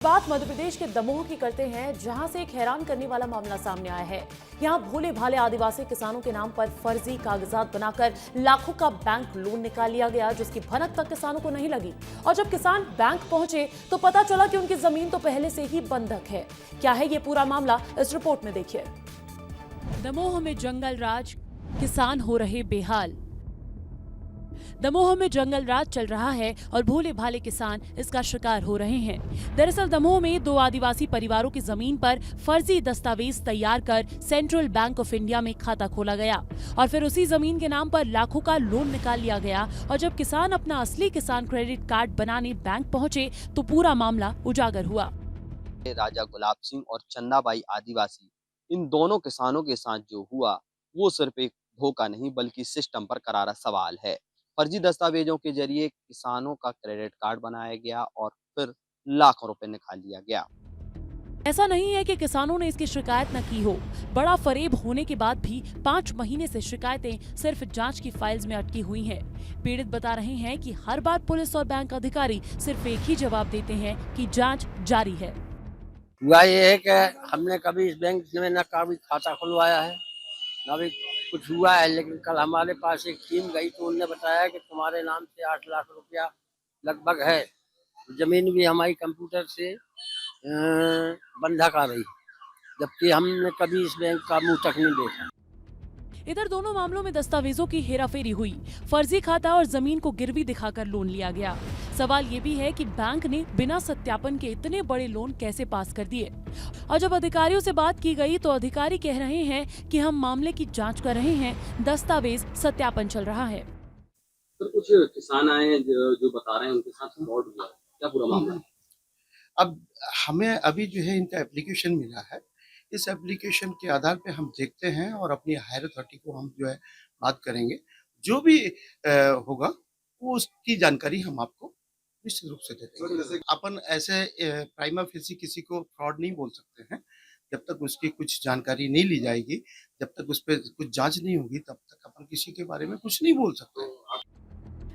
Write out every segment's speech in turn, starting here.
बात मध्य प्रदेश के दमोह की करते हैं, जहां से एक हैरान करने वाला मामला सामने आया है। यहां भोले भाले आदिवासी किसानों के नाम पर फर्जी कागजात बनाकर लाखों का बैंक लोन निकाल लिया गया, जिसकी भनक तक किसानों को नहीं लगी। और जब किसान बैंक पहुंचे तो पता चला कि उनकी जमीन तो पहले से ही बंधक है। क्या है ये पूरा मामला, इस रिपोर्ट में देखिए। दमोह में जंगल राज, किसान हो रहे बेहाल। दमोह में जंगल राज चल रहा है और भोले भाले किसान इसका शिकार हो रहे हैं। दरअसल दमोह में 2 आदिवासी परिवारों की जमीन पर फर्जी दस्तावेज तैयार कर सेंट्रल बैंक ऑफ इंडिया में खाता खोला गया और फिर उसी जमीन के नाम पर लाखों का लोन निकाल लिया गया। और जब किसान अपना असली किसान क्रेडिट कार्ड बनाने बैंक पहुंचे तो पूरा मामला उजागर हुआ। राजा गुलाब सिंह और चन्नाबाई आदिवासी, इन दोनों किसानों के साथ जो हुआ वो सिर्फ एक धोखा नहीं बल्कि सिस्टम पर करारा सवाल है। फर्जी दस्तावेजों के जरिए किसानों का क्रेडिट कार्ड बनाया गया और फिर लाखों रुपए निकाल लिया गया। ऐसा नहीं है कि किसानों ने इसकी शिकायत न की हो। बड़ा फरेब होने के बाद भी 5 महीने से शिकायतें सिर्फ जांच की फाइल्स में अटकी हुई हैं। पीड़ित बता रहे हैं कि हर बार पुलिस और बैंक अधिकारी सिर्फ एक ही जवाब देते हैं कि जांच जारी है। हुआ ये है कि हमने कभी इस बैंक में न कभी खाता खुलवाया है, न भी कुछ हुआ है। लेकिन कल हमारे पास एक टीम गई तो उन्होंने बताया कि तुम्हारे नाम से 8 लाख रुपया लगभग है। जमीन भी हमारी कंप्यूटर से बंधक आ रही, जबकि हमने कभी इस बैंक का मुंह तक नहीं देखा। इधर दोनों मामलों में दस्तावेजों की हेराफेरी हुई। फर्जी खाता और जमीन को गिरवी दिखाकर लोन लिया गया। सवाल ये भी है कि बैंक ने बिना सत्यापन के इतने बड़े लोन कैसे पास कर दिए। और जब अधिकारियों से बात की गई तो अधिकारी कह रहे हैं कि हम मामले की जांच कर रहे हैं, दस्तावेज सत्यापन चल रहा है। तो कुछ किसान आए हैं जो बता रहे हैं उनके साथ फ्रॉड हुआ है, क्या पूरा मामला है? अब हमें अभी जो है इनका एप्लीकेशन मिला है। इस एप्लीकेशन के आधार पे हम देखते हैं और अपनी हायर अथॉरिटी को हम जो है बात करेंगे। जो भी होगा वो उसकी जानकारी हम आपको निश्चित रूप से दे देंगे। अपन ऐसे प्राइमा फेसी किसी को फ्रॉड नहीं बोल सकते हैं। जब तक उसकी कुछ जानकारी नहीं ली जाएगी, जब तक उस पे कुछ जाँच नहीं होगी, तब तक अपन किसी के बारे में कुछ नहीं बोल सकते।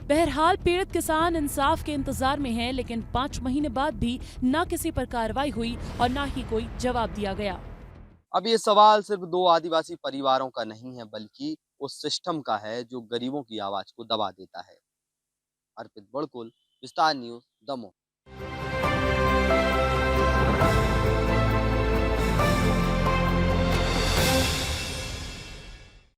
बहरहाल पीड़ित किसान इंसाफ के इंतजार में हैं, लेकिन 5 महीने बाद भी न किसी पर कार्रवाई हुई और न ही कोई जवाब दिया गया। अब ये सवाल सिर्फ 2 आदिवासी परिवारों का नहीं है बल्कि उस सिस्टम का है जो गरीबों की आवाज को दबा देता है। अर्पित बड़कुल, विस्तार न्यूज, दमोह।